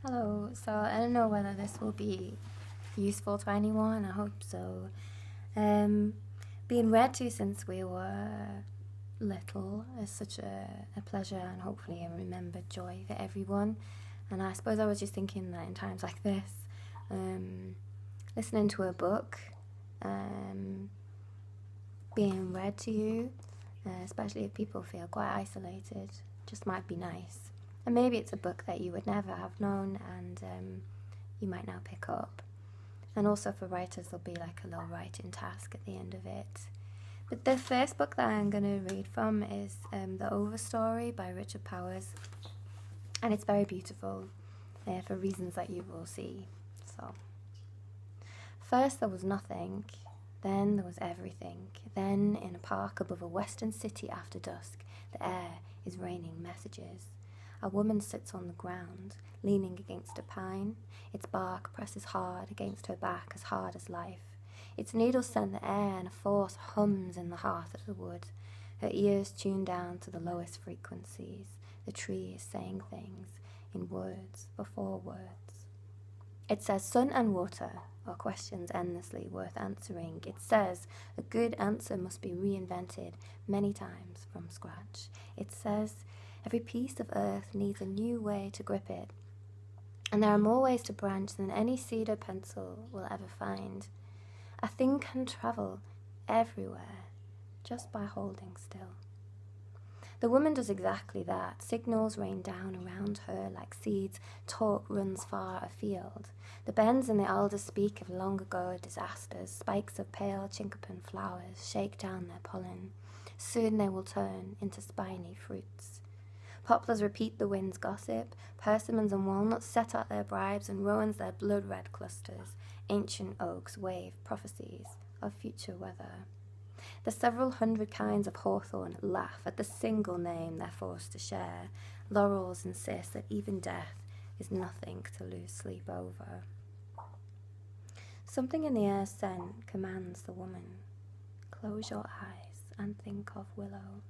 Hello, so I don't know whether this will be useful to anyone, I hope so. Being read to since we were little is such a pleasure and hopefully a remembered joy for everyone. And I suppose I was just thinking that in times like this, listening to a book, being read to you, especially if people feel quite isolated, just might be nice. And maybe it's a book that you would never have known and you might now pick up. And also for writers, there'll be like a little writing task at the end of it. But the first book that I'm going to read from is The Overstory by Richard Powers. And it's very beautiful for reasons that you will see. So, first there was nothing, then there was everything. Then in a park above a western city after dusk, the air is raining messages. A woman sits on the ground, leaning against a pine. Its bark presses hard against her back, as hard as life. Its needles scent the air, and a force hums in the heart of the wood. Her ears tune down to the lowest frequencies. The tree is saying things in words before words. It says sun and water are questions endlessly worth answering. It says a good answer must be reinvented many times from scratch. It says every piece of earth needs a new way to grip it, and there are more ways to branch than any cedar pencil will ever find. A thing can travel everywhere just by holding still. The woman does exactly that. Signals rain down around her like seeds. Talk runs far afield. The bens and the alders speak of long ago disasters. Spikes of pale chinkapin flowers shake down their pollen. Soon they will turn into spiny fruits. Poplars repeat the wind's gossip. Persimmons and walnuts set out their bribes, and rowans their blood-red clusters. Ancient oaks wave prophecies of future weather. The several hundred kinds of hawthorn laugh at the single name they're forced to share. Laurels insist that even death is nothing to lose sleep over. Something in the air's scent commands the woman. Close your eyes and think of willow.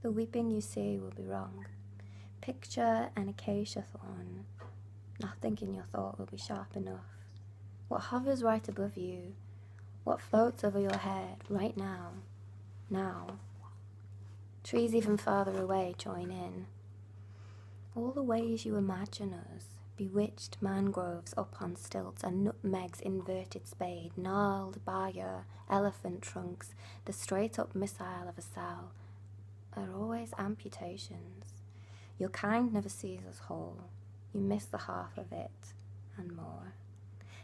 The weeping you see will be wrong. Picture an acacia thorn. Nothing in your thought will be sharp enough. What hovers right above you, what floats over your head right now, Trees even farther away join in. All the ways you imagine us, bewitched mangroves up on stilts and nutmeg's inverted spade, gnarled bayou, elephant trunks, the straight-up missile of a sow, are always amputations. Your kind never sees us whole. You miss the half of it, and more.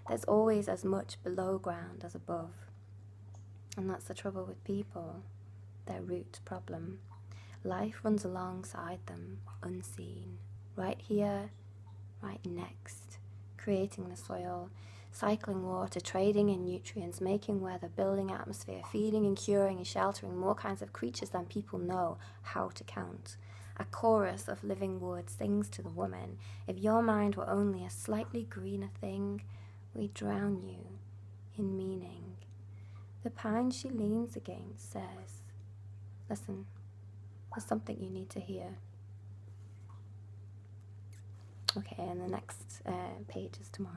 There's always as much below ground as above. And that's the trouble with people, their root problem. Life runs alongside them, unseen. Right here, right next, creating the soil, cycling water, trading in nutrients, making weather, building atmosphere, feeding and curing and sheltering more kinds of creatures than people know how to count. A chorus of living wood sings to the woman, if your mind were only a slightly greener thing, we'd drown you in meaning. The pine she leans against says, listen, there's something you need to hear. Okay, and the next page is tomorrow.